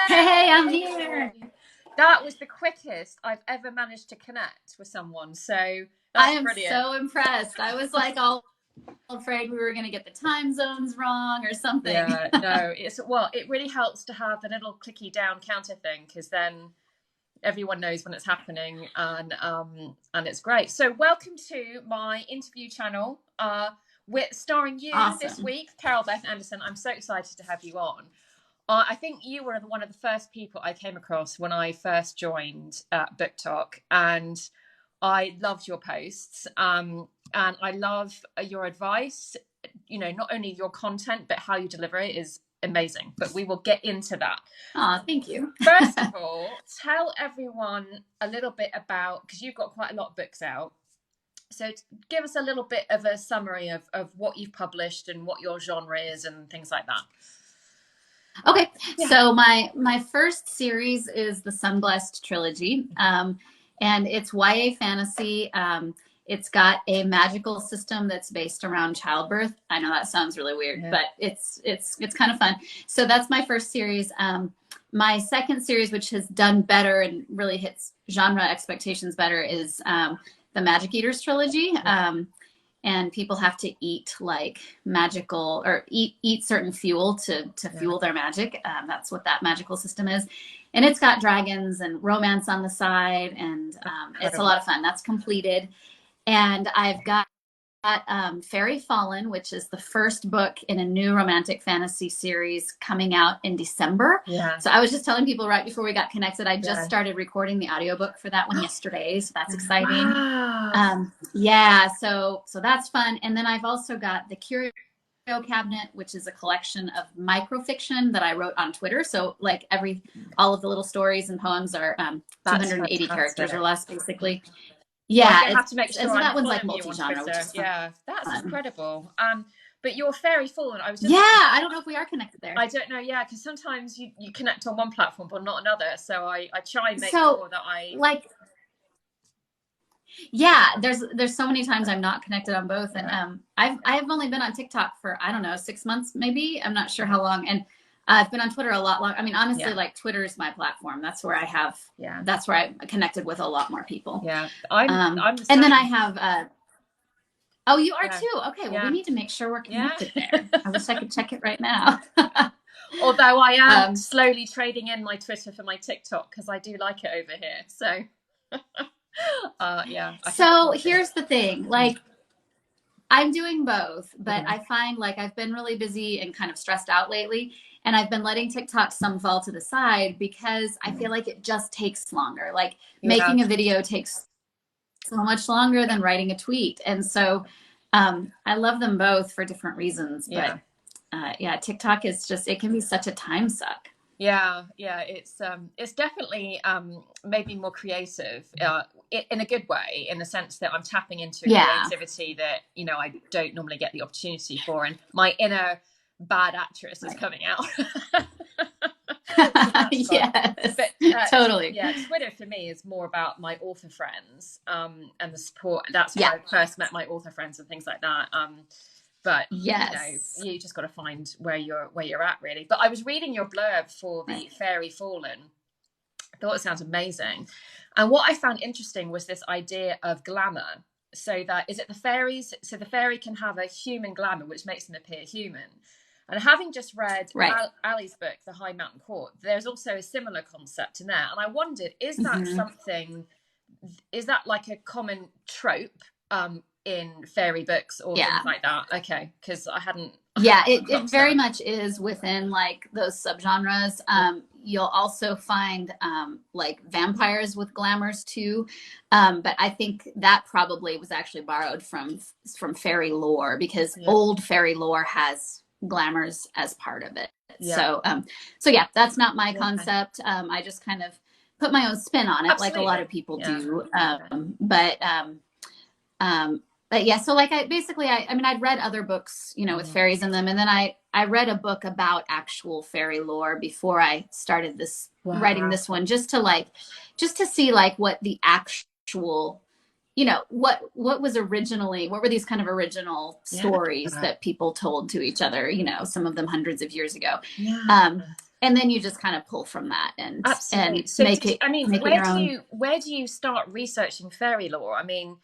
Hey, I'm Hooray! here. That was the quickest I've ever managed to connect with someone. So I that's am brilliant. so impressed. I was like all afraid we were going to get the time zones wrong or something. Yeah, no, it really helps to have the little clicky down counter thing because then everyone knows when it's happening and it's great. So welcome to my interview channel. With starring you this Awesome. week, Carol Beth Anderson. I'm so excited to have you on. I think you were one of the first people I came across when I first joined Book Talk, and I loved your posts, and I love your advice. You know, not only your content, but how you deliver it is amazing. But we will get into that. Oh, thank you. First of all, tell everyone a little bit about, because you've got quite a lot of books out. So give us a little bit of a summary of what you've published and what your genre is and things like that. Okay, Yeah. so my first series is the Sunblessed Trilogy, and it's YA fantasy. It's got a magical system that's based around childbirth. I know that sounds really weird, but it's kind of fun. So that's my first series. My second series, which has done better and really hits genre expectations better, is the Magic Eaters Trilogy. And people have to eat like magical or eat certain fuel to fuel their magic. That's what that magical system is. And it's got dragons and romance on the side, and it's a lot of fun. That's completed. And I've got Fairy Fallen, which is the first book in a new romantic fantasy series coming out in December. Yeah. So I was just telling people right before we got connected, I just started recording the audiobook for that one yesterday. So that's exciting. Wow. Yeah, so that's fun. And then I've also got the Curio Cabinet, which is a collection of microfiction that I wrote on Twitter. So like all of the little stories and poems are 280 characters or less, basically. Yeah, well, I have to make sure so that I'm one's like following you on multi-genre, which Twitter. is fun. Yeah, that's incredible. But your Fairy Fallen, I was just I don't know if we are connected there. I don't know, yeah, because sometimes you connect on one platform but not another. So I try and make sure that I like. There's so many times I'm not connected on both, and I've only been on TikTok for I don't know 6 months maybe. I'm not sure how long, and I've been on Twitter a lot longer. I mean, honestly, like Twitter is my platform. That's where that's where I connected with a lot more people. Yeah, I'm the and then same. I have oh, you are too. Okay, well we need to make sure we're connected there. I wish I could check it right now. Although I am slowly trading in my Twitter for my TikTok because I do like it over here. So So here's the thing, like I'm doing both, but I find like I've been really busy and kind of stressed out lately, and I've been letting TikTok some fall to the side because I feel like it just takes longer. Like making a video takes so much longer than writing a tweet, and so I love them both for different reasons. But TikTok is just, it can be such a time suck. Yeah, it's definitely made me more creative in a good way, in the sense that I'm tapping into creativity that I don't normally get the opportunity for, and my inner bad actress is coming out. Yes, but, totally. Yeah, Twitter for me is more about my author friends and the support. That's where I first met my author friends and things like that. But you just got to find where you're at, really. But I was reading your blurb for the Fairy Fallen. I thought it sounds amazing. And what I found interesting was this idea of glamour. So that is it the fairies? So the fairy can have a human glamour, which makes them appear human. And having just read Ali's book, The High Mountain Court, there's also a similar concept in there. And I wondered, is that something? Is that like a common trope? In fairy books or things like that? Okay, because I hadn't. It very much is within like those subgenres. You'll also find like vampires with glamours too, but I think that probably was actually borrowed from fairy lore, because old fairy lore has glamours as part of it. So that's not my concept. I just kind of put my own spin on it. Absolutely. Like a lot of people do. But yeah, so like I mean, I'd read other books, with fairies in them. And then I read a book about actual fairy lore before I started writing this one, just to see like what the actual, what were these kind of original stories that people told to each other, some of them hundreds of years ago. and then you just kind of pull from that and Absolutely. and So make it, I mean, make it your own. where do you start researching fairy lore? I mean,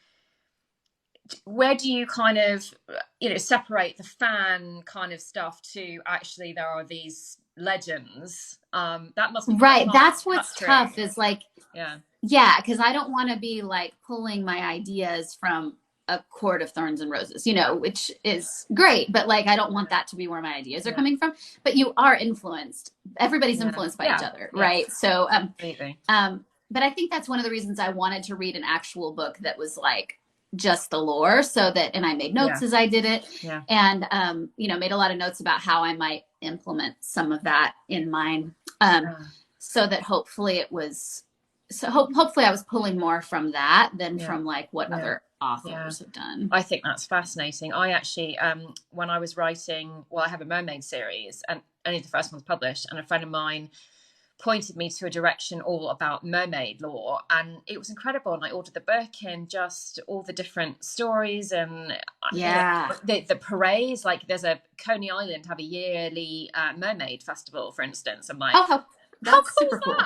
where do you kind of, you know, separate the fan kind of stuff to actually there are these legends? That must be Right. That's to what's tough is like, yeah, because I don't want to be like pulling my ideas from A Court of Thorns and Roses, you know, which is great, but like I don't want that to be where my ideas are coming from. But you are influenced. Everybody's influenced by each other, right? So, but I think that's one of the reasons I wanted to read an actual book that was like just the lore, so that, and I made notes as I did it, and you know, made a lot of notes about how I might implement some of that in mine, so that hopefully it was. So hopefully I was pulling more from that than from like what other authors have done. I think that's fascinating. I actually, when I was writing, well, I have a mermaid series and only the first one's published, and a friend of mine pointed me to a direction all about mermaid lore, and it was incredible. And I ordered the book and just all the different stories and you know, the parades. Like there's a Coney Island have a yearly mermaid festival, for instance. I'm like, how cool super cool.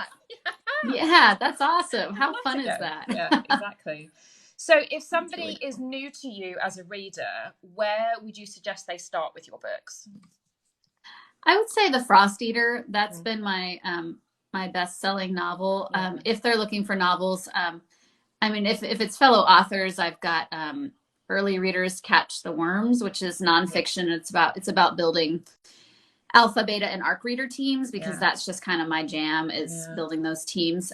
Yeah, that's awesome. How fun is that? Yeah, exactly. So if somebody is new to you as a reader, where would you suggest they start with your books? I would say The Frost Eater. That's been my my best-selling novel. If they're looking for novels, I mean, if it's fellow authors, I've got Early Readers Catch the Worms, which is nonfiction. It's about building alpha, beta, and arc reader teams, because that's just kind of my jam, is building those teams.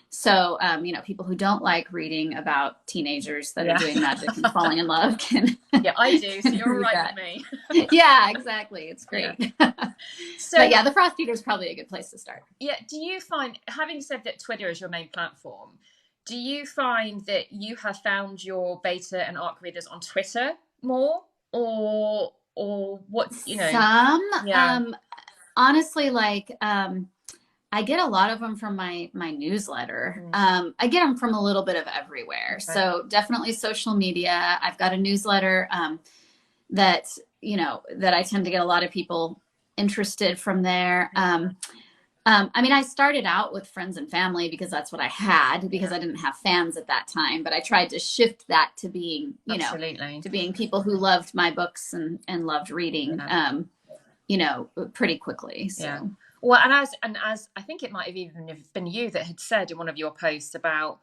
So, you know, people who don't like reading about teenagers that are doing magic and falling in love can. Yeah, I do. So you're right with me. Yeah, exactly. It's great. So, but yeah, The Frost Eater is probably a good place to start. Yeah. Do you find, having said that Twitter is your main platform, do you find that you have found your beta and arc readers on Twitter more, or what, you know? Some, honestly, like, I get a lot of them from my newsletter. I get them from a little bit of everywhere. So definitely social media. I've got a newsletter that, you know, that I tend to get a lot of people interested from there. I mean, I started out with friends and family because that's what I had, because I didn't have fans at that time, but I tried to shift that to being, you know, to being people who loved my books and loved reading, you know, pretty quickly. So. Well, and as I think it might have even been you that had said in one of your posts about,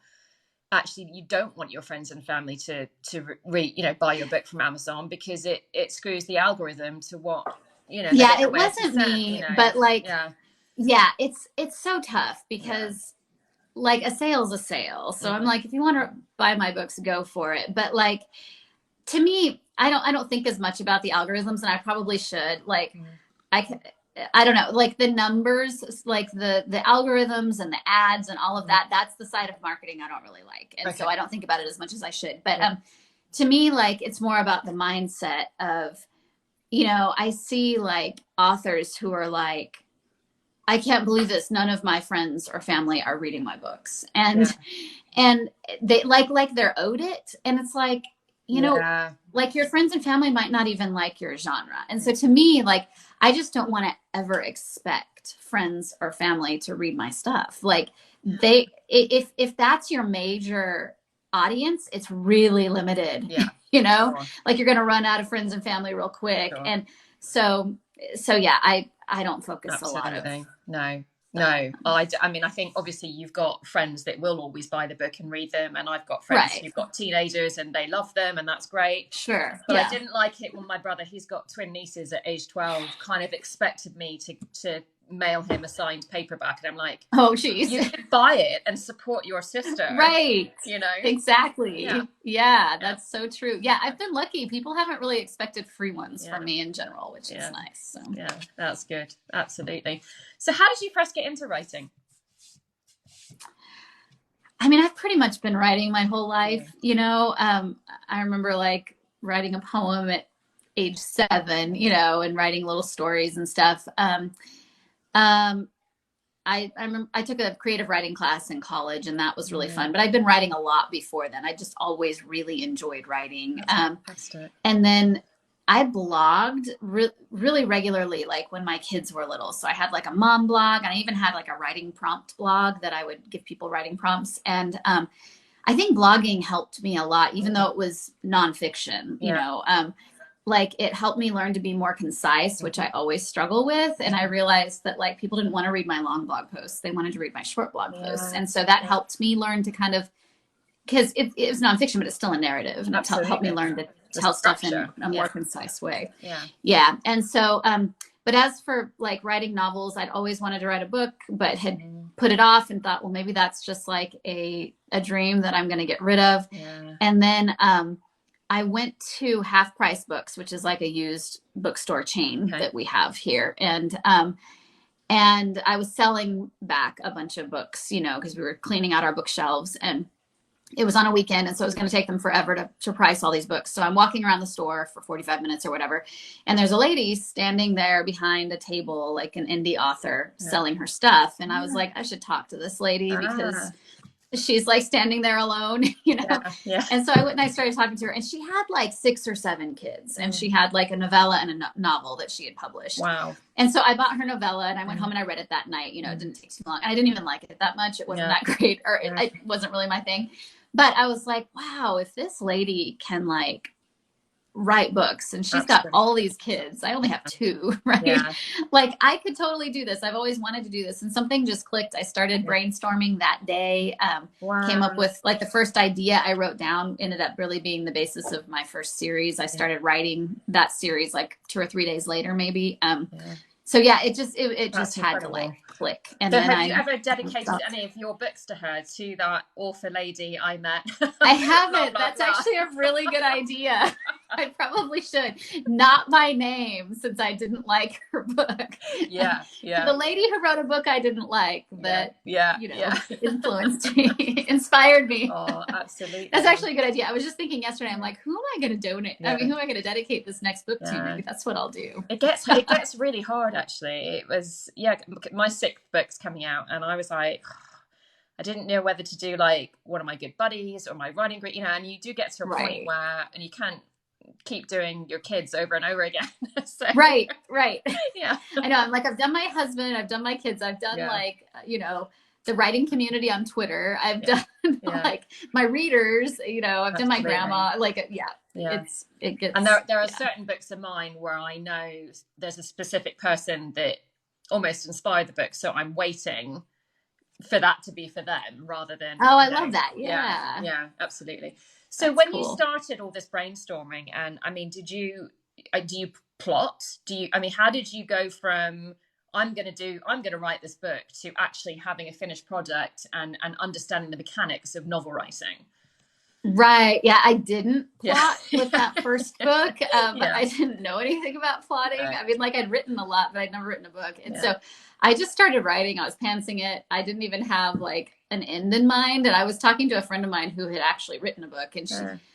actually you don't want your friends and family to read, you know, buy your book from Amazon, because it screws the algorithm to what, you know. Yeah, it wasn't me, you know? But like, it's so tough because like a sale's a sale. So I'm like, if you want to buy my books, go for it. But like, to me, I don't think as much about the algorithms, and I probably should. Like, I don't know, like the numbers, like the algorithms and the ads and all of that, that's the side of marketing I don't really like. And so I don't think about it as much as I should. But to me, like, it's more about the mindset of, you know, I see like authors who are like, I can't believe this, none of my friends or family are reading my books. And they like they're owed it. And it's like, you know, like your friends and family might not even like your genre. And so to me, like, I just don't want to ever expect friends or family to read my stuff. Like if that's your major audience, it's really limited, you know, like you're going to run out of friends and family real quick. And so yeah, I don't focus a lot of. No. I mean, I think obviously you've got friends that will always buy the book and read them, and I've got friends who've got teenagers and they love them, and that's great. Sure. But I didn't like it when my brother, he's got twin nieces at age 12, kind of expected me to mail him a signed paperback, and I'm like, oh geez, you could buy it and support your sister, right? You know, exactly. Yeah, that's so true. Yeah, I've been lucky. People haven't really expected free ones from me in general, which is nice. So. Yeah, that's good. Absolutely. So how did you first get into writing? I mean, I've pretty much been writing my whole life. You know, I remember like writing a poem at age 7, you know, and writing little stories and stuff. I remember I took a creative writing class in college, and that was really fun, but I've been writing a lot before then. I just always really enjoyed writing. And then I blogged really regularly, like when my kids were little. So I had like a mom blog, and I even had like a writing prompt blog that I would give people writing prompts. And I think blogging helped me a lot, even though it was nonfiction, you know, like it helped me learn to be more concise, which I always struggle with. And I realized that like people didn't want to read my long blog posts. They wanted to read my short blog posts. And so that helped me learn to kind of, because it was nonfiction, but it's still a narrative, and it helped me learn to tell stuff in a more concise way. Yeah. And so, but as for like writing novels, I'd always wanted to write a book, but had put it off and thought, well, maybe that's just like a dream that I'm going to get rid of. And then I went to Half Price Books, which is like a used bookstore chain that we have here. And I was selling back a bunch of books, you know, because we were cleaning out our bookshelves, and it was on a weekend, and so it was going to take them forever to price all these books. So I'm walking around the store for 45 minutes or whatever, and there's a lady standing there behind a table, like an indie author, selling her stuff. And I was like, I should talk to this lady because she's like standing there alone, you know? And so I went and I started talking to her, and she had like 6 or 7 kids, and she had like a novella and a novel that she had published. Wow. And so I bought her novella, and I went home and I read it that night. You know, it didn't take too long. I didn't even like it that much. It wasn't that great, or it wasn't really my thing. But I was like, wow, if this lady can like write books, and she's got all these kids, I only have 2, right? Like I could totally do this. I've always wanted to do this, and something just clicked. I started brainstorming that day, came up with like the first idea I wrote down ended up really being the basis of my first series. I started writing that series like 2 or 3 days later, maybe. So yeah, it just had to like click. And then have you ever dedicated any of your books to her, to that author lady I met? I haven't. That's actually a really good idea. I probably should. Not my name, since I didn't like her book. The lady who wrote a book I didn't like, but influenced me, inspired me. Oh, absolutely. That's actually a good idea. I was just thinking yesterday, I'm like, who am I going to donate? I mean, who am I going to dedicate this next book to? Maybe that's what I'll do. It gets really hard, actually. It was, my 6th book's coming out, and I was like, I didn't know whether to do like one of my good buddies or my writing group, you know, and you do get to a point where, and you can't keep doing your kids over and over again. So, right. Yeah. I know. I'm like, I've done my husband, I've done my kids, I've done like, you know, the writing community on Twitter. I've done like my readers, you know, I've done my grandma, like, it gets, and there are certain books of mine where I know there's a specific person that almost inspired the book. So I'm waiting for that to be for them rather than. Oh, I love that. Yeah, absolutely. So when you started all this brainstorming, and I mean, do you plot? How did you go from I'm going to write this book to actually having a finished project and understanding the mechanics of novel writing? Right. Yeah, I didn't plot with that first book. I didn't know anything about plotting. I mean, like I'd written a lot, but I'd never written a book. And so I just started writing. I was pantsing it. I didn't even have like an end in mind. And I was talking to a friend of mine who had actually written a book. And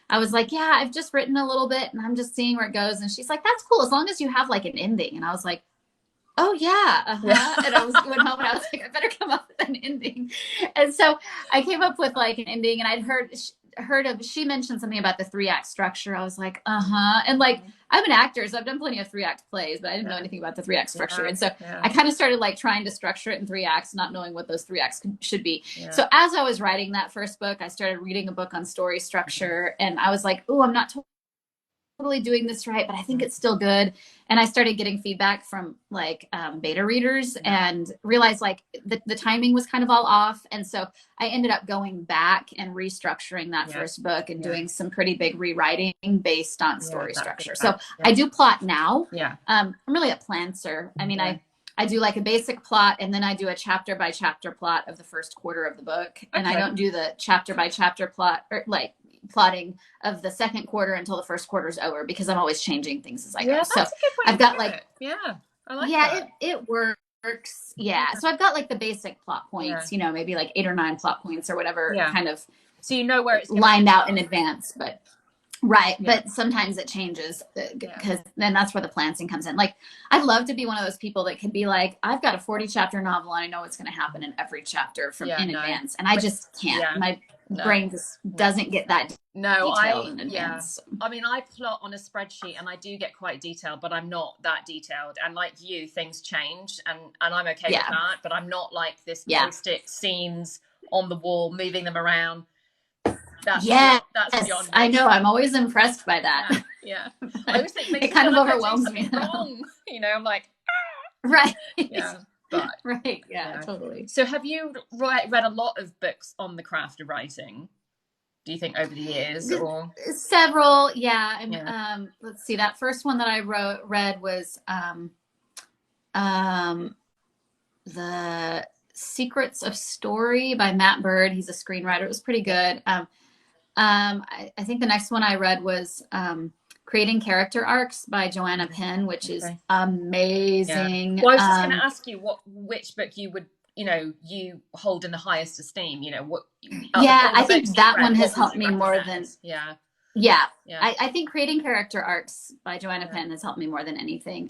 I was like, yeah, I've just written a little bit and I'm just seeing where it goes. And she's like, that's cool, as long as you have like an ending. And I was like, oh yeah. And I went home and I was like, I better come up with an ending. And so I came up with like an ending, and I'd she mentioned something about the 3-act structure. I was like, and like I'm an actor, so I've done plenty of 3-act plays, but I didn't know anything about the 3-act structure. And so I kind of started like trying to structure it in 3 acts, not knowing what those 3 acts should be. So as I was writing that first book, I started reading a book on story structure, and I was like, oh, I'm not totally doing this right, but I think it's still good. And I started getting feedback from like beta readers, and realized like the timing was kind of all off. And so I ended up going back and restructuring that first book and doing some pretty big rewriting based on story structure. So I do plot now. I'm really a planter. I mean, I do like a basic plot, and then I do a chapter by chapter plot of the first quarter of the book. And I don't do the chapter by chapter plot, or like plotting of the second quarter until the first quarter is over, because I'm always changing things as I go. So I've got like, I like that. It works. Yeah. So I've got like the basic plot points, you know, maybe like 8 or 9 plot points or whatever kind of. So you know where it's lined out in advance, but but sometimes it changes, because then that's where the planting comes in. Like I'd love to be one of those people that could be like, I've got a 40 chapter novel and I know what's going to happen in every chapter in advance. And I just can't. brain just doesn't get that detailed in advance. I mean, I plot on a spreadsheet and I do get quite detailed, but I'm not that detailed. And like you, things change, and I'm okay with that. But I'm not like this stick scenes on the wall, moving them around. That's beyond. I know. I'm always impressed by that. Yeah. I always think it kind of overwhelms me. Wrong. You know, I'm like, right. Yeah. But right. Yeah, totally. So have you read a lot of books on the craft of writing, do you think, over the years? Or several? Yeah. And let's see, that first one that I read was The Secrets of Story by Matt Bird. He's a screenwriter. It was pretty good. I think the next one I read was Creating Character Arcs by Joanna Penn, which is amazing. Well, I was just going to ask you which book you would, you hold in the highest esteem. I think that one has helped me more than. I think Creating Character Arcs by Joanna Penn has helped me more than anything.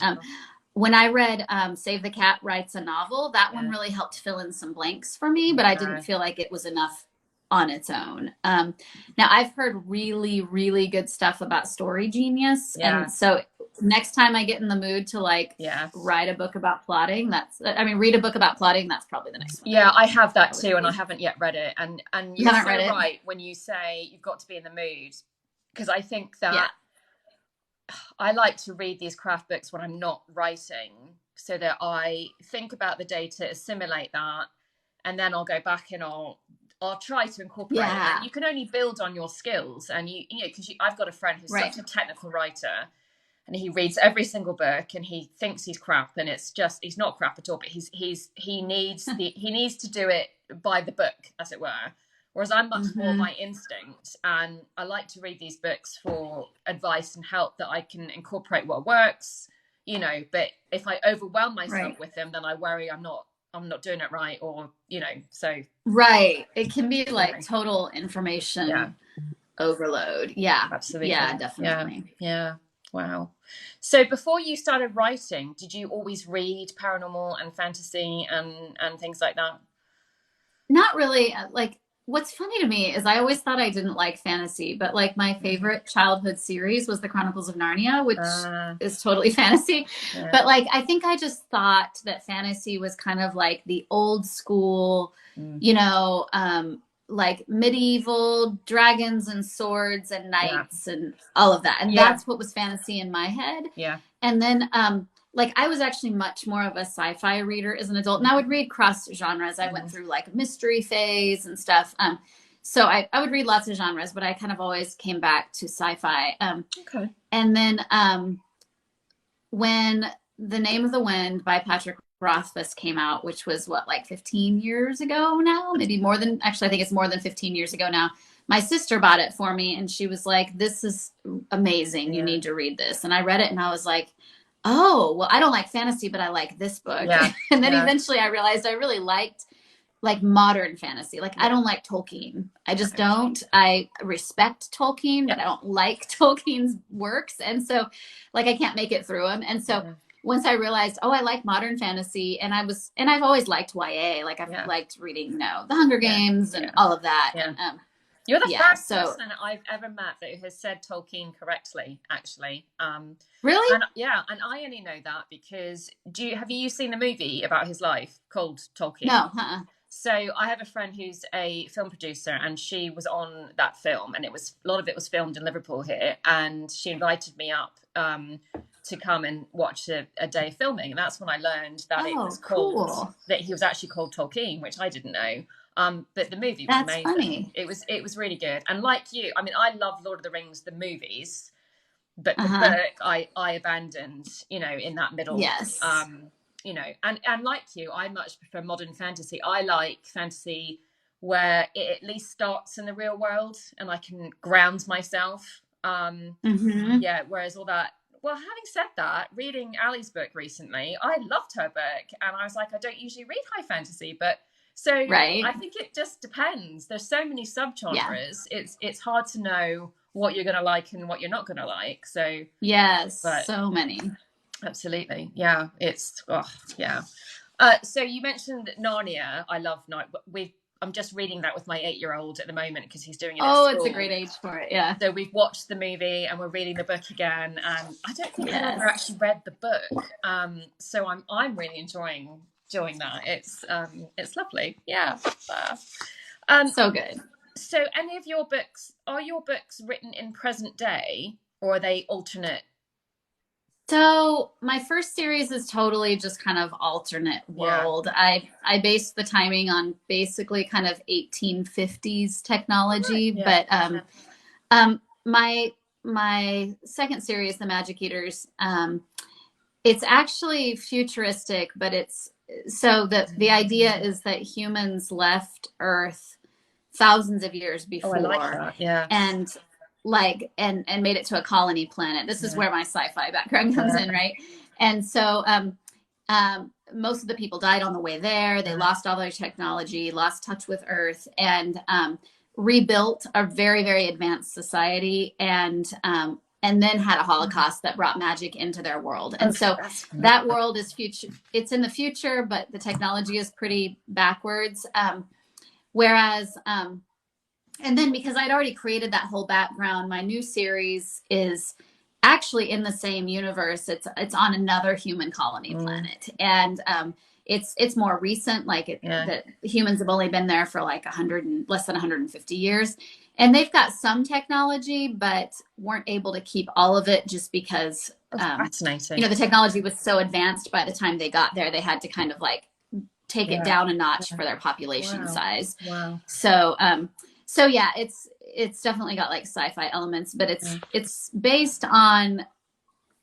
When I read Save the Cat Writes a Novel, that one really helped fill in some blanks for me, but I didn't feel like it was enough on its own. Now I've heard really, really good stuff about Story Genius. And so next time I get in the mood to write a book about plotting, read a book about plotting, that's probably the next one. Yeah, I have that too, and I haven't yet read it. And you're so right when you say you've got to be in the mood, because I think that I like to read these craft books when I'm not writing, so that I think about the data, assimilate that, and then I'll go back and I'll try to incorporate it. You can only build on your skills, and because I've got a friend who's such a technical writer, and he reads every single book and he thinks he's crap, and it's just, he's not crap at all, but he needs to do it by the book, as it were. Whereas I'm much more my instinct, and I like to read these books for advice and help that I can incorporate what works, but if I overwhelm myself with them, then I worry I'm not doing it right, or so it can be like total information overload. Absolutely. Definitely. Wow. So before you started writing, did you always read paranormal and fantasy and things like that? Not really. What's funny to me is I always thought I didn't like fantasy, but my favorite childhood series was The Chronicles of Narnia, which is totally fantasy. But I think I just thought that fantasy was kind of like the old school, medieval dragons and swords and knights and all of that. And that's what was fantasy in my head. Yeah. And then, I was actually much more of a sci-fi reader as an adult, and I would read cross genres. I went through a mystery phase and stuff. So I would read lots of genres, but I kind of always came back to sci-fi. Okay. And then when The Name of the Wind by Patrick Rothfuss came out, which was 15 years ago now, maybe more than, actually, I think it's more than 15 years ago now. My sister bought it for me, and she was like, "This is amazing. You need to read this." And I read it, and I was like, oh, well, I don't like fantasy, but I like this book. Yeah. And then eventually I realized I really liked modern fantasy. I don't like Tolkien. I just don't. I respect Tolkien, but I don't like Tolkien's works. And so I can't make it through them. And so once I realized, I like modern fantasy, and I've always liked YA. I've liked reading, The Hunger Games and all of that. Yeah. And, you're the first person I've ever met that has said Tolkien correctly, actually. Really? And I only know that because have you seen the movie about his life called Tolkien? No. So I have a friend who's a film producer, and she was on that film, and a lot of it was filmed in Liverpool here, and she invited me up to come and watch a day of filming, and that's when I learned that it was called that he was actually called Tolkien, which I didn't know. But the movie was amazing. Funny. It was really good. And like you, I mean, I love Lord of the Rings, the movies, but the book I abandoned, in that middle. Yes. And like you, I much prefer modern fantasy. I like fantasy where it at least starts in the real world and I can ground myself. Whereas all that. Well, having said that, reading Ali's book recently, I loved her book, and I was like, I don't usually read high fantasy, but. So I think it just depends. There's so many subgenres. Yeah. It's hard to know what you're going to like and what you're not going to like. So so many. Absolutely. Yeah. So you mentioned Narnia. I love Narnia. I'm just reading that with my 8-year-old at the moment because he's doing it at school. It's a great age for it. Yeah. So we've watched the movie and we're reading the book again, and I don't think I've ever actually read the book. So I'm really enjoying that. It's lovely. Yeah. So good. So any of your books, are your books written in present day, or are they alternate? So my first series is totally just kind of alternate world. I based the timing on basically kind of 1850s technology, but my second series, The Magic Eaters, it's actually futuristic, but it's so the idea is that humans left Earth thousands of years before. I like that. Yeah. And made it to a colony planet. This is where my sci-fi background comes in, right? And so most of the people died on the way there. They lost all their technology, lost touch with Earth, and rebuilt a very, very advanced society, and then had a Holocaust that brought magic into their world. And so that world is future. It's in the future, but the technology is pretty backwards. Whereas and then because I'd already created that whole background, my new series is actually in the same universe. It's on another human colony planet, and it's more recent. Like that humans have only been there for like less than 150 years, and they've got some technology, but weren't able to keep all of it just because fascinating. The technology was so advanced by the time they got there, they had to kind of like take it down a notch for their population size. Wow. So yeah, it's definitely got like sci-fi elements, but it's based on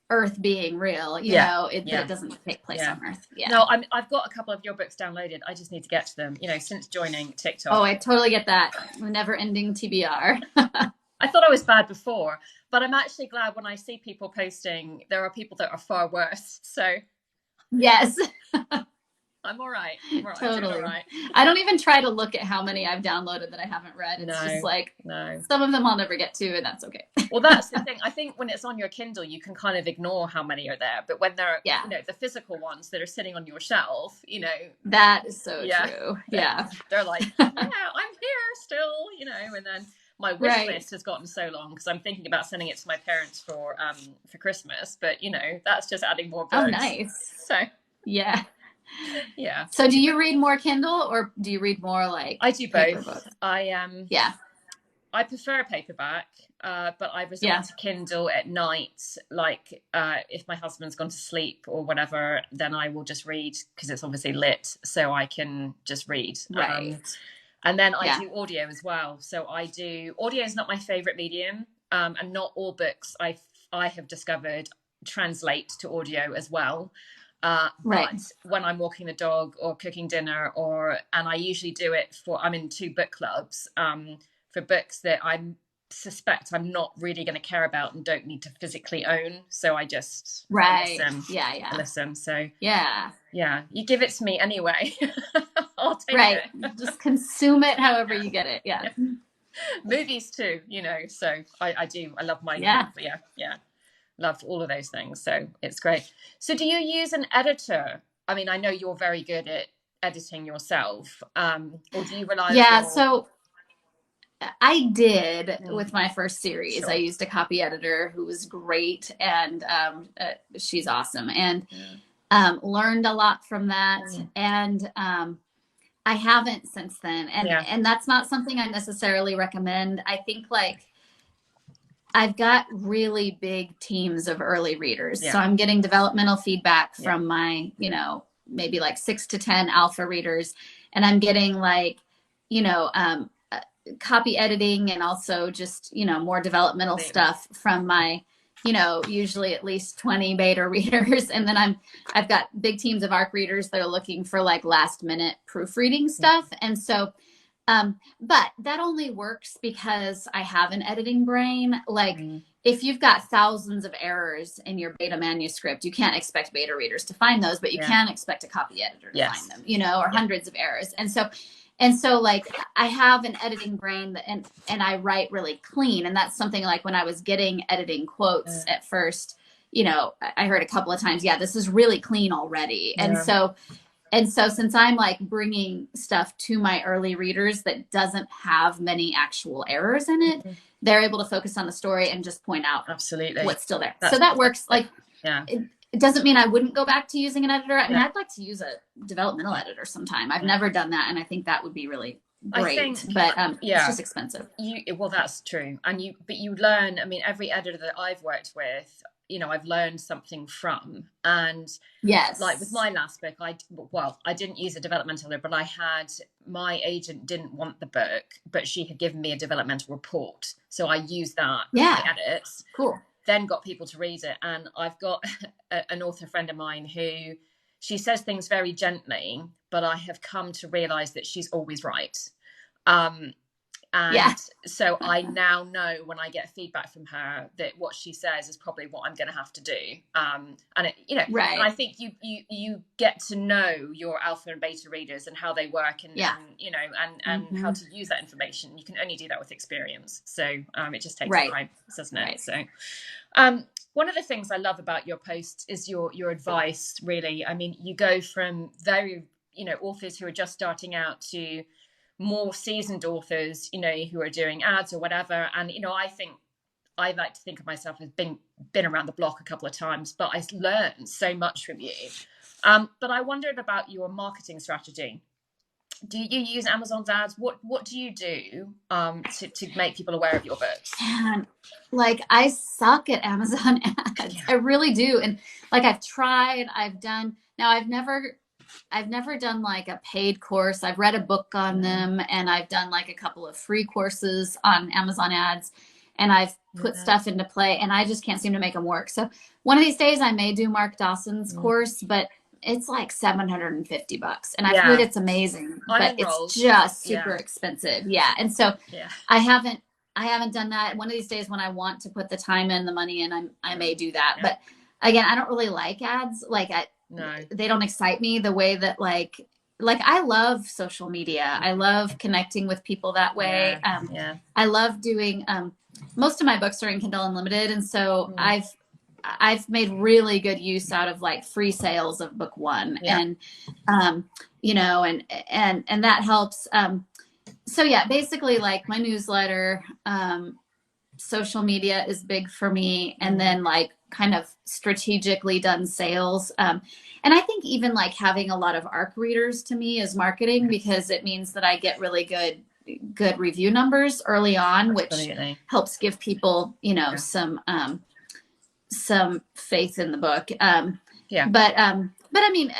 Earth being real. You know, it doesn't take place on Earth. Yeah. No, I've got a couple of your books downloaded. I just need to get to them. Since joining TikTok. Oh, I totally get that. Never-ending TBR. I thought I was bad before, but I'm actually glad when I see people posting. There are people that are far worse. So yes. I'm all right. Totally. All right. I don't even try to look at how many I've downloaded that I haven't read. It's just like some of them I'll never get to, and that's okay. Well, that's the thing. I think when it's on your Kindle, you can kind of ignore how many are there. But when they're, the physical ones that are sitting on your shelf, that is so true. Yeah. They're like, I'm here still, and then my wish list has gotten so long because I'm thinking about sending it to my parents for Christmas. But that's just adding more books. Oh, nice. So yeah. Yeah. So do you read more Kindle or do you read more like I do both. Books? I prefer a paperback, but I resort to Kindle at night. Like if my husband's gone to sleep or whatever, then I will just read because it's obviously lit, so I can just read. Right. And then I do audio as well. So audio is not my favorite medium, and not all books I have discovered translate to audio as well. But when I'm walking the dog or cooking dinner and I usually do it I'm in 2 book clubs for books that I suspect I'm not really going to care about and don't need to physically own. So I just listen. Listen. So you give it to me anyway. I'll take it. Just consume it however you get it. Yeah. Movies too, so I do. I love my love all of those things, so it's great. So do you use an editor? I mean, I know you're very good at editing yourself, or do you rely on so I did with my first series. I used a copy editor who was great, and she's awesome, and learned a lot from that. And I haven't since then, and that's not something I necessarily recommend. I think I've got really big teams of early readers. So I'm getting developmental feedback from my, maybe like 6 to 10 alpha readers. And I'm getting copy editing and also just, more developmental stuff from my, usually at least 20 beta readers. And then I've got big teams of ARC readers that are looking for like last minute proofreading stuff. And so but that only works because I have an editing brain. Like if you've got thousands of errors in your beta manuscript, you can't expect beta readers to find those, but you can expect a copy editor to find them, or hundreds of errors. And so like I have an editing brain and I write really clean. And that's something like when I was getting editing quotes at first, I heard a couple of times, this is really clean already. And so And so since I'm like bringing stuff to my early readers that doesn't have many actual errors in it, they're able to focus on the story and just point out what's still there. So that works. Like, it doesn't mean I wouldn't go back to using an editor. I mean, I'd like to use a developmental editor sometime. I've never done that, and I think that would be really great. But it's just expensive. Well, that's true. But you learn. I mean, every editor that I've worked with, I've learned something from. And like with my last book, I didn't use a developmental editor, but my agent didn't want the book, but she had given me a developmental report, so I used that in my edits. Cool. Then got people to read it, and I've got an author friend of mine who, she says things very gently, but I have come to realize that she's always right. So I now know when I get feedback from her that what she says is probably what I'm going to have to do. And and I think you get to know your alpha and beta readers and how they work, and how to use that information. You can only do that with experience. So it just takes time, doesn't it? So one of the things I love about your posts is your advice, really. I mean, you go from very, authors who are just starting out to more seasoned authors, who are doing ads or whatever. And, I like to think of myself as been around the block a couple of times, but I learned so much from you. But I wondered about your marketing strategy. Do you use Amazon's ads? What do you do to make people aware of your books? Man, like, I suck at Amazon ads. I really do. And like, I've never done like a paid course. I've read a book on them, and I've done like a couple of free courses on Amazon ads, and I've put stuff into play, and I just can't seem to make them work. So one of these days I may do Mark Dawson's course, but it's like $750, and I've heard it's amazing, but it's just super expensive. Yeah. And so I haven't done that. One of these days when I want to put the time in, the money in, I may do that. But again, I don't really like ads. Like, they don't excite me the way that like I love social media. I love connecting with people that way. I love doing, most of my books are in Kindle Unlimited. And so I've made really good use out of like free sales of book one, and, and that helps. So basically like my newsletter, social media is big for me. And then like kind of strategically done sales. And I think even like having a lot of ARC readers to me is marketing, because it means that I get really good review numbers early on, which helps give people, some faith in the book. But I mean,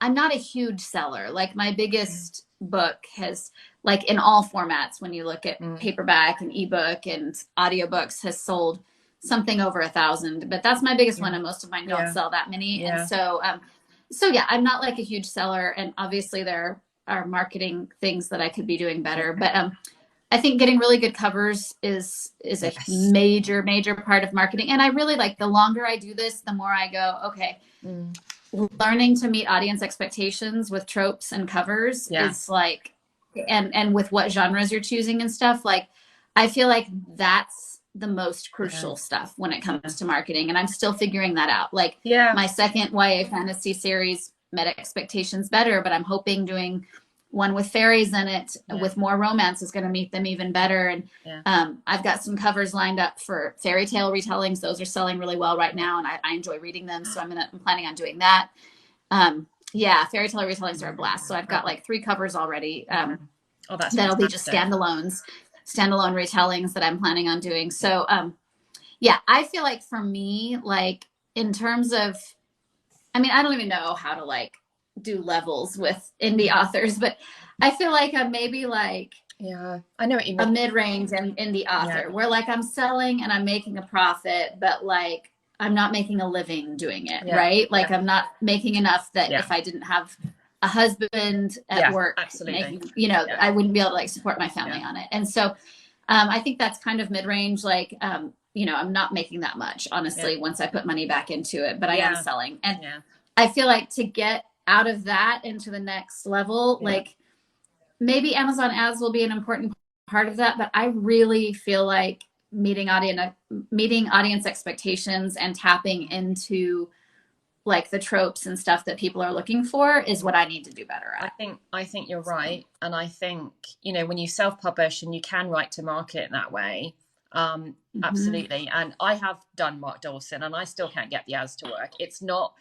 I'm not a huge seller. Like, my biggest book has, like, in all formats, when you look at paperback and ebook and audiobooks, has sold something over 1,000, but that's my biggest one. And most of mine don't sell that many. And so, I'm not like a huge seller. And obviously there are marketing things that I could be doing better, but, I think getting really good covers is a major part of marketing. And I really like, the longer I do this, the more I go, okay, learning to meet audience expectations with tropes and covers is like, and with what genres you're choosing and stuff. Like, I feel like that's the most crucial stuff when it comes to marketing. And I'm still figuring that out. Like, my second YA fantasy series met expectations better, but I'm hoping doing one with fairies in it with more romance is going to meet them even better. And I've got some covers lined up for fairy tale retellings. Those are selling really well right now, and I enjoy reading them. So I'm planning on doing that. Fairy tale retellings are a blast. So I've got like 3 covers already. That'll be just standalone retellings that I'm planning on doing. So I feel like for me, like, in terms of, I mean, I don't even know how to like do levels with indie authors, but I feel like I'm maybe like, I know what you mean, a mid-range and indie author where like I'm selling and I'm making a profit, but like I'm not making a living doing it, right? Like I'm not making enough that if I didn't have a husband at work, making, I wouldn't be able to like support my family on it. And so I think that's kind of mid-range. Like, I'm not making that much, honestly, once I put money back into it, but I am selling. And I feel like to get out of that into the next level, like maybe Amazon ads will be an important part of that, but I really feel like meeting audience expectations and tapping into like the tropes and stuff that people are looking for is what I need to do better at. I think you're right. And I think, you know, when you self-publish and you can write to market that way, absolutely. And I have done Mark Dawson and I still can't get the ads to work. It's not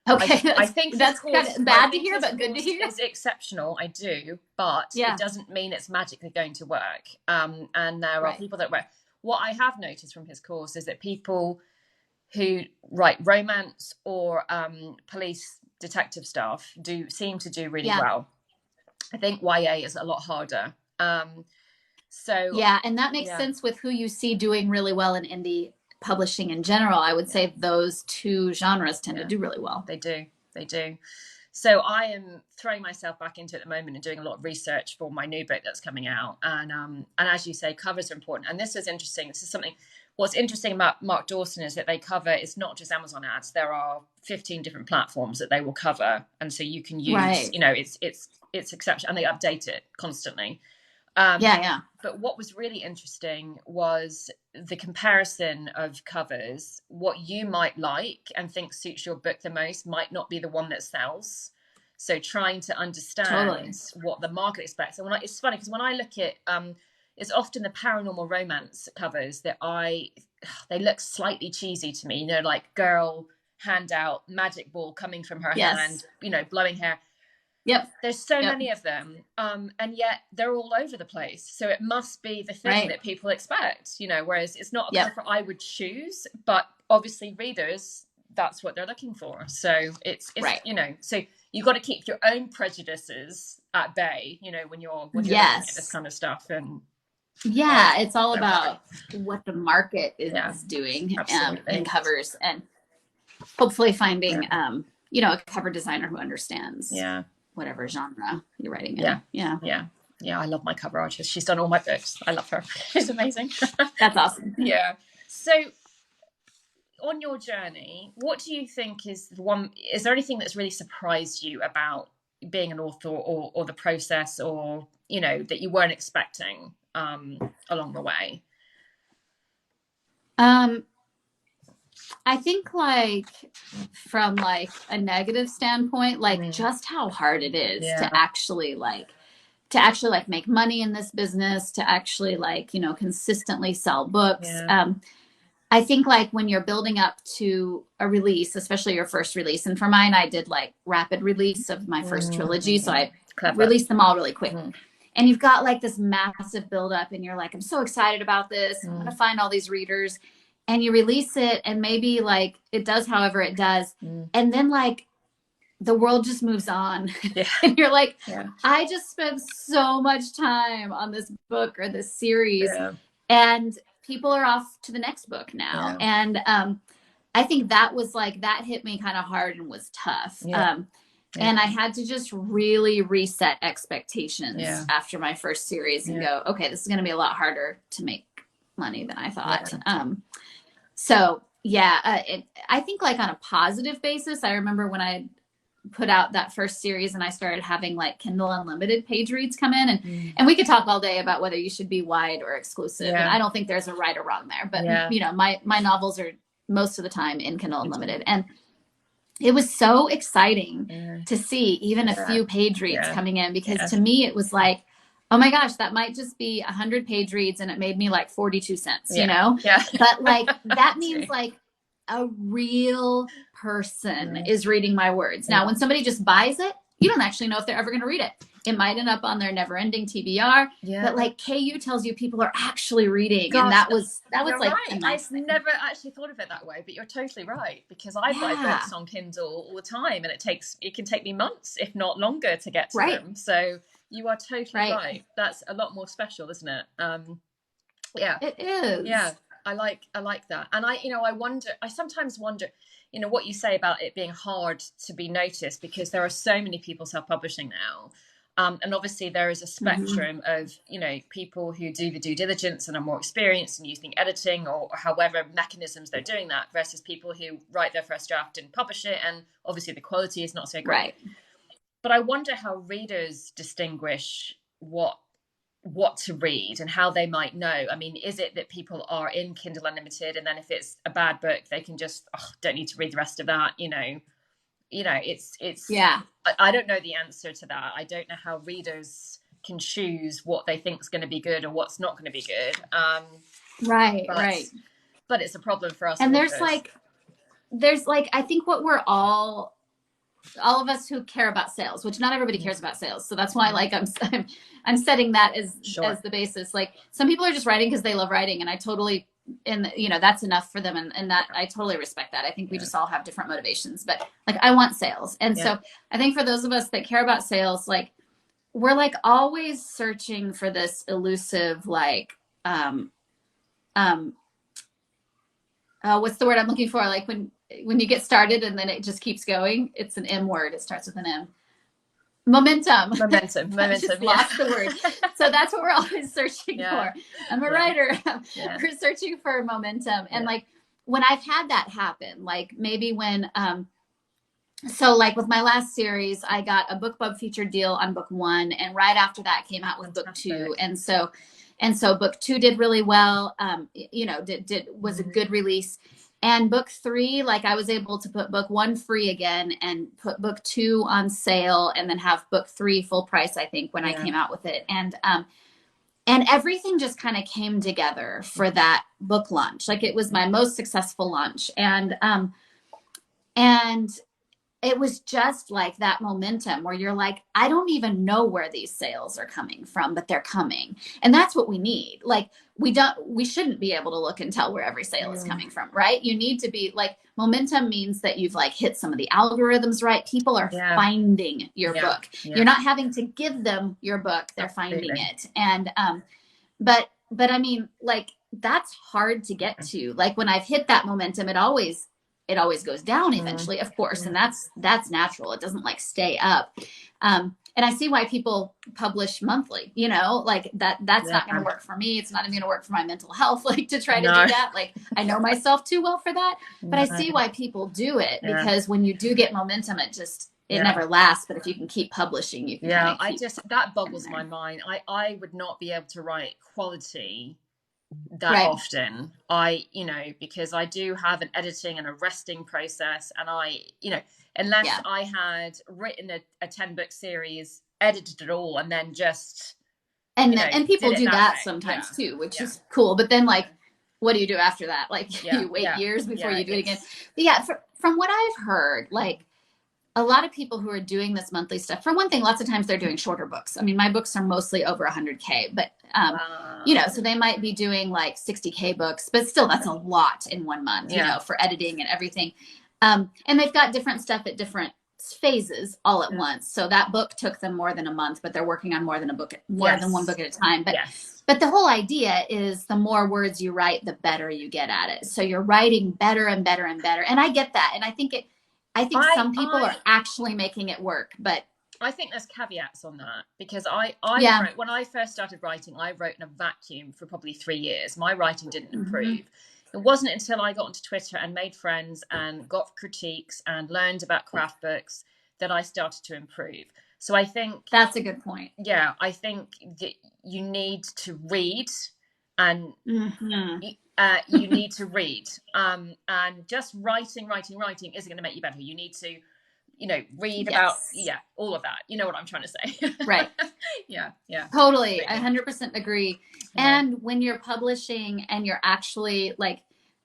okay. I think that's kind of bad to hear, but good to hear. It's exceptional. I do, but it doesn't mean it's magically going to work. And there are people that work. What I have noticed from his course is that people who write romance or police detective stuff seem to do really well. I think YA is a lot harder. So yeah, and that makes sense with who you see doing really well in indie publishing in general. I would say those two genres tend to do really well. They do. So I am throwing myself back into it at the moment and doing a lot of research for my new book that's coming out. And as you say, covers are important. And this is interesting. This is something. What's interesting about Mark Dawson is that they cover, it's not just Amazon ads. There are 15 different platforms that they will cover. And so you can use, you know, it's exceptional, and they update it constantly. But what was really interesting was the comparison of covers. What you might like and think suits your book the most might not be the one that sells. So trying to understand what the market expects. And it's funny because when I look at, it's often the paranormal romance covers that they look slightly cheesy to me, you know, like girl, hand out, magic ball coming from her hand, you know, blowing hair. Yep. There's so many of them. And yet they're all over the place. So it must be the thing that people expect, you know, whereas it's not a cover I would choose, but obviously readers, that's what they're looking for. So it's you know, so you've got to keep your own prejudices at bay, you know, when you're looking at this kind of stuff. And it's all about what the market is doing in covers, and hopefully finding you know, a cover designer who understands whatever genre you're writing in. Yeah, I love my cover artist. She's done all my books. I love her. She's amazing. That's awesome. Yeah. So on your journey, what do you think is there anything that's really surprised you about being an author or the process, or, you know, that you weren't expecting along the way? I think, like, from like a negative standpoint, like just how hard it is to actually make money in this business, to actually, like, you know, consistently sell books. I think, like, when you're building up to a release, especially your first release, and for mine, I did like rapid release of my first trilogy. So I released them all really quick. And you've got like this massive buildup and you're like, I'm so excited about this. I'm going to find all these readers. And you release it and maybe like it does however it does. And then like the world just moves on. And you're like, I just spent so much time on this book or this series. And people are off to the next book now. And I think that was like, that hit me kind of hard and was tough. And I had to just really reset expectations after my first series and go, okay, this is going to be a lot harder to make money than I thought. I think, like, on a positive basis, I remember when I put out that first series and I started having like Kindle Unlimited page reads come in, and we could talk all day about whether you should be wide or exclusive. And I don't think there's a right or wrong there, but you know, my novels are most of the time in Kindle Unlimited, and it was so exciting to see even a few page reads coming in, because to me it was like, oh my gosh, that might just be 100 page reads and it made me like 42 cents, you know? But like, that means like a real person is reading my words. Now, when somebody just buys it, you don't actually know if they're ever going to read it. It might end up on their never ending TBR, but like KU tells you people are actually reading. And that was like, a nice thing. Never actually thought of it that way, but you're totally right, because I buy books on Kindle all the time and it can take me months, if not longer, to get to them. So you are totally right. That's a lot more special, isn't it? It is. Yeah. I like that. And I sometimes wonder, you know, what you say about it being hard to be noticed, because there are so many people self-publishing now. And obviously there is a spectrum of, you know, people who do the due diligence and are more experienced in using editing or however mechanisms they're doing that, versus people who write their first draft and publish it. And obviously the quality is not so great. But I wonder how readers distinguish what to read and how they might know. I mean, is it that people are in Kindle Unlimited and then if it's a bad book, they can just, don't need to read the rest of that, you know? it's yeah. I don't know the answer to that. I don't know how readers can choose what they think is going to be good or what's not going to be good. Right. But it's a problem for us. And authors. there's like, I think what we're all of us who care about sales, which not everybody cares about sales. So that's why like I'm setting that as the basis. Like some people are just writing because they love writing, and I totally, and that's enough for them, and that I totally respect that. I think we just all have different motivations, but like I want sales. And so I think for those of us that care about sales, like we're like always searching for this elusive like what's the word I'm looking for? Like when you get started and then it just keeps going. It's an M word. It starts with an M. Momentum. Lost the word. So that's what we're always searching for. I'm a writer. We're searching for momentum. And like when I've had that happen, like maybe when so like with my last series, I got a BookBub featured deal on book 1, and right after that came out with book 2. And so book 2 did really well. Was a good release. And book 3, like I was able to put book 1 free again and put book 2 on sale, and then have book 3 full price, I think, when I came out with it. And everything just kind of came together for that book launch. Like it was my most successful launch. And it was just like that momentum where you're like, I don't even know where these sales are coming from, but they're coming. And that's what we need. Like we shouldn't be able to look and tell where every sale is coming from, right? You need to be like, momentum means that you've like hit some of the algorithms, right? People are finding your book. You're not having to give them your book. They're finding it. And, but I mean, like that's hard to get to. Like when I've hit that momentum, it always goes down eventually, of course. And that's natural. It doesn't like stay up. And I see why people publish monthly, like that's not going to work for me. It's not even going to work for my mental health, like to try to do that. Like I know myself too well for that, but I see why people do it, because when you do get momentum, it never lasts. But if you can keep publishing, you can that boggles my mind. I would not be able to write quality that often. Because I do have an editing and a resting process, and unless I had written a 10-book series, edited it all, and then just and people do that sometimes too, which is cool. But then like, what do you do after that? Like you wait years before you do it again. But from what I've heard, like a lot of people who are doing this monthly stuff, for one thing, lots of times they're doing shorter books. I mean, my books are mostly over 100K, but so they might be doing like 60K books, but still that's a lot in 1 month, for editing and everything. And they've got different stuff at different phases all at once. So that book took them more than a month, but they're working on more than one book at a time. But the whole idea is the more words you write, the better you get at it. So you're writing better and better and better. And I get that. And I think some people are actually making it work, but I think there's caveats on that, because I wrote, when I first started writing, I wrote in a vacuum for probably 3 years. My writing didn't improve. It wasn't until I got onto Twitter and made friends and got critiques and learned about craft books that I started to improve. So I think that's a good point. Yeah, I think that you need to read, and you need to read, and just writing isn't going to make you better. You need to read about all of that. You know what I'm trying to say? Right. yeah Totally. I 100% agree. And when you're publishing and you're actually like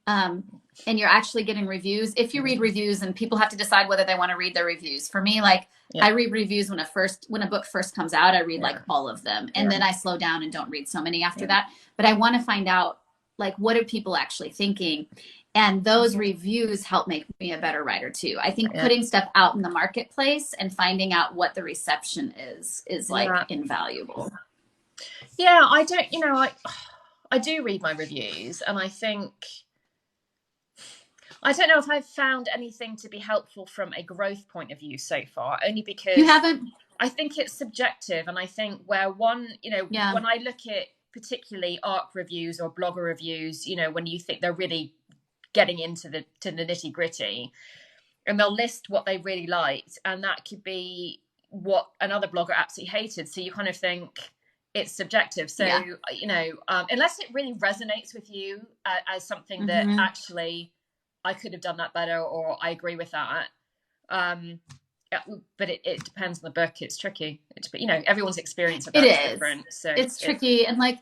and you're actually getting reviews, if you read reviews, and people have to decide whether they want to read their reviews. For me, like I read reviews when a book first comes out. I read like all of them, and then I slow down and don't read so many after that. But I want to find out, like, what are people actually thinking? And those reviews help make me a better writer too. I think putting stuff out in the marketplace and finding out what the reception is like invaluable. Yeah, I don't, I do read my reviews, and I think, I don't know if I've found anything to be helpful from a growth point of view so far, only because you haven't. I think it's subjective. And I think where when I look at particularly ARC reviews or blogger reviews, when you think they're really getting into the nitty gritty, and they'll list what they really liked, and that could be what another blogger absolutely hated. So you kind of think it's subjective. So, unless it really resonates with you as something that actually I could have done that better, or I agree with that, Yeah, but it depends on the book. It's tricky. Everyone's experience of that is different. So it's tricky. And like,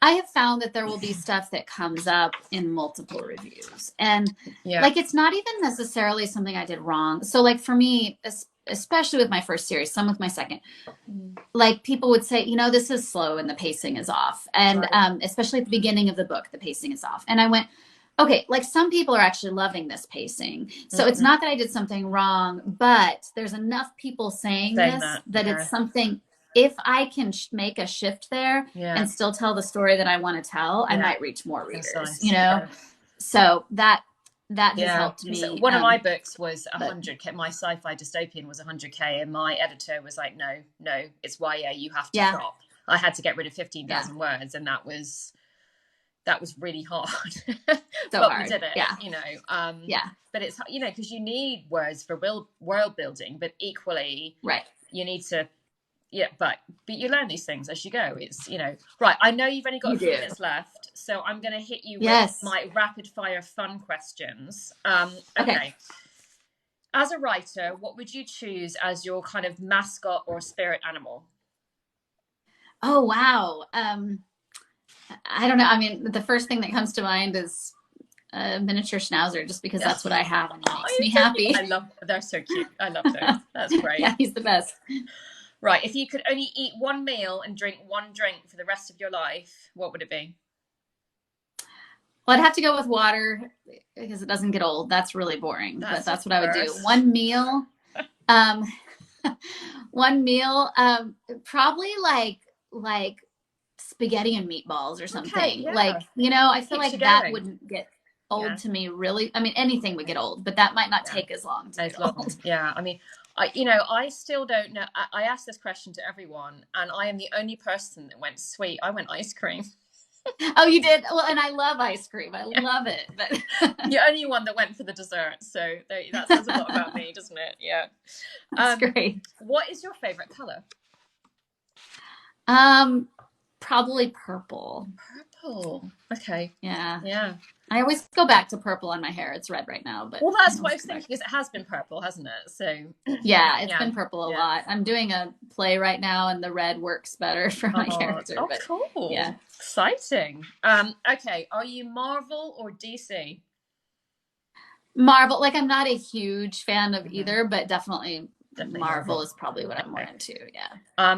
I have found that there will be stuff that comes up in multiple reviews. And like, it's not even necessarily something I did wrong. So like for me, especially with my first series, some with my second, like people would say, this is slow and the pacing is off. And especially at the beginning of the book, the pacing is off. And I went, okay, like some people are actually loving this pacing. So it's not that I did something wrong, but there's enough people saying this that it's something, if I can make a shift there and still tell the story that I want to tell, I might reach more readers, So that has helped me. So one of my books was 100K. My sci-fi dystopian was 100K, and my editor was like, no, it's YA, you have to drop. I had to get rid of 15,000 words, and that was really hard. But we did it, but it's, because you need words for world building, but equally you need to, but you learn these things as you go. It's, right. I know you've only got a few minutes left, so I'm going to hit you with my rapid fire fun questions. Okay. As a writer, what would you choose as your kind of mascot or spirit animal? Oh, wow. I don't know. I mean, the first thing that comes to mind is a miniature schnauzer, just because that's what I have and it makes me happy. They're so cute. I love those. That's great. Yeah, he's the best. Right. If you could only eat one meal and drink one drink for the rest of your life, what would it be? Well, I'd have to go with water because it doesn't get old. That's really boring, but that's what I would do. One meal. Probably like spaghetti and meatballs or something. Okay, like, I feel like that wouldn't get old to me, really. I mean, anything would get old, but that might not take as long to get old. Yeah, I mean, I still don't know. I asked this question to everyone, and I am the only person that went sweet. I went ice cream. Oh, you did? Well, and I love ice cream. I love it. But the only one that went for the dessert. So that says a lot about me, doesn't it? Yeah. That's great. What is your favorite color? Probably purple. Purple. Okay. Yeah. Yeah. I always go back to purple on my hair. It's red right now, but that's what I was thinking, because it has been purple, hasn't it? So yeah, it's been purple a lot. I'm doing a play right now, and the red works better for my character. Oh, cool! Yeah, exciting. Okay, are you Marvel or DC? Marvel. Like, I'm not a huge fan of either, but definitely Marvel is probably what I'm more into. Yeah.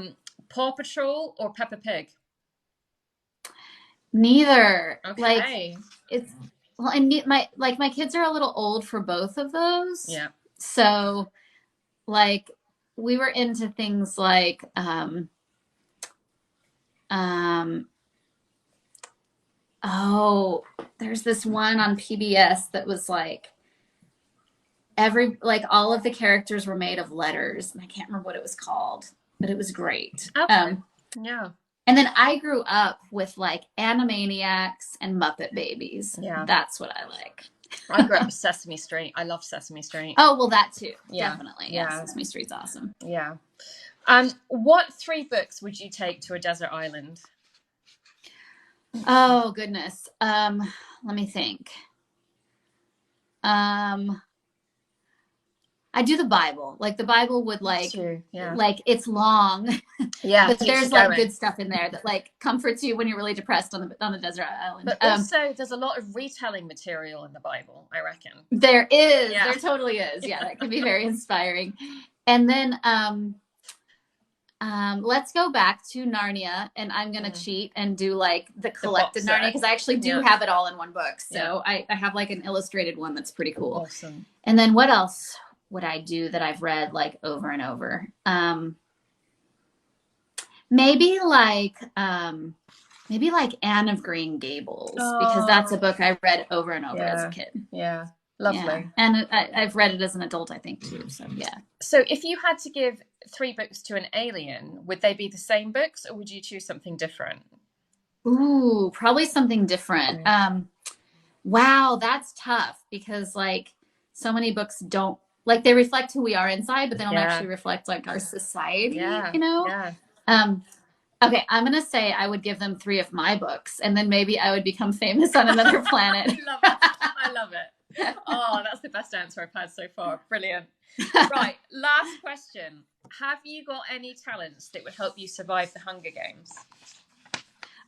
Paw Patrol or Peppa Pig? Neither. Okay. Like, it's and my kids are a little old for both of those. Yeah. So like we were into things like there's this one on PBS that was like all of the characters were made of letters, and I can't remember what it was called, but it was great. Okay. Yeah. And then I grew up with like Animaniacs and Muppet Babies. Yeah. That's what I like. I grew up with Sesame Street. I love Sesame Street. Oh, well, that too. Yeah. Definitely. Yeah. Sesame Street's awesome. Yeah. What 3 books would you take to a desert island? Oh, goodness. Let me think. I do the Bible. Like, the Bible would like it's long. Yeah. But there's like good stuff in there that like comforts you when you're really depressed on the desert island. But also there's a lot of retelling material in the Bible, I reckon. There is. Yeah. There totally is. Yeah, that can be very inspiring. And then let's go back to Narnia, and I'm gonna cheat and do like the collected Narnia, because I actually do have it all in one book. So I have like an illustrated one that's pretty cool. Awesome. And then what else would I do that I've read like over and over? Maybe like Anne of Green Gables, because that's a book I read over and over as a kid. Yeah. Lovely. Yeah. And I've read it as an adult, I think, too. So, yeah. So if you had to give 3 books to an alien, would they be the same books, or would you choose something different? Ooh, probably something different. Wow, that's tough, because like so many books don't, like, they reflect who we are inside, but they don't actually reflect like our society, you know? Yeah. Okay, I'm going to say I would give them 3 of my books, and then maybe I would become famous on another planet. I love it. Oh, that's the best answer I've had so far. Brilliant. Right, last question. Have you got any talents that would help you survive the Hunger Games?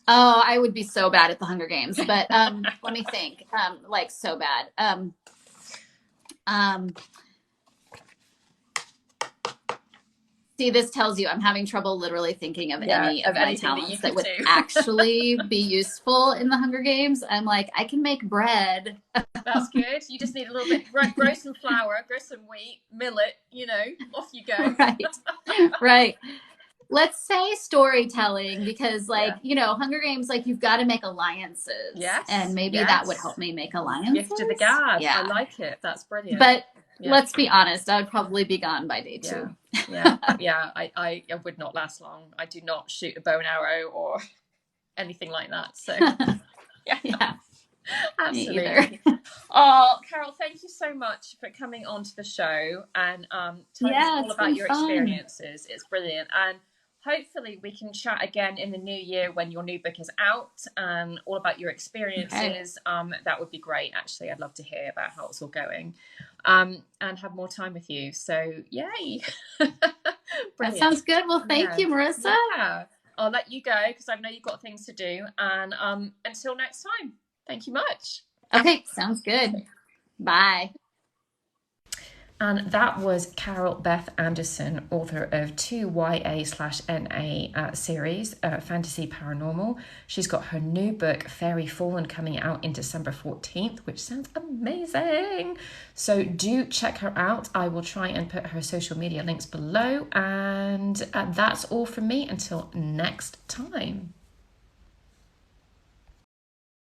Oh, I would be so bad at the Hunger Games, but let me think. Like so bad. See, this tells you I'm having trouble literally thinking of any of my talents that would actually be useful in the Hunger Games. I'm like, I can make bread. That's good. You just need a little bit, grow some flour, grow some wheat, mill it, you know, off you go. Right. Let's say storytelling, because like, you know, Hunger Games, like you've got to make alliances. Yes. And maybe that would help me make alliances. Gift of the gab. Yeah. I like it. That's brilliant. But let's be honest, I would probably be gone by day 2. I would not last long. I do not shoot a bow and arrow or anything like that. So yeah. Absolutely. Oh, Carol, thank you so much for coming on to the show and telling us all about your experiences. It's brilliant. And hopefully we can chat again in the new year when your new book is out and all about your experiences. That would be great. Actually, I'd love to hear about how it's all going and have more time with you. So yay. That sounds good. Well, thank you, Marissa. Yeah. I'll let you go because I know you've got things to do. And until next time. Thank you much. Okay, sounds good. Bye. And that was Carol Beth Anderson, author of 2 YA/NA series, Fantasy Paranormal. She's got her new book, Fairy Fallen, coming out in December 14th, which sounds amazing. So do check her out. I will try and put her social media links below. And that's all from me until next time.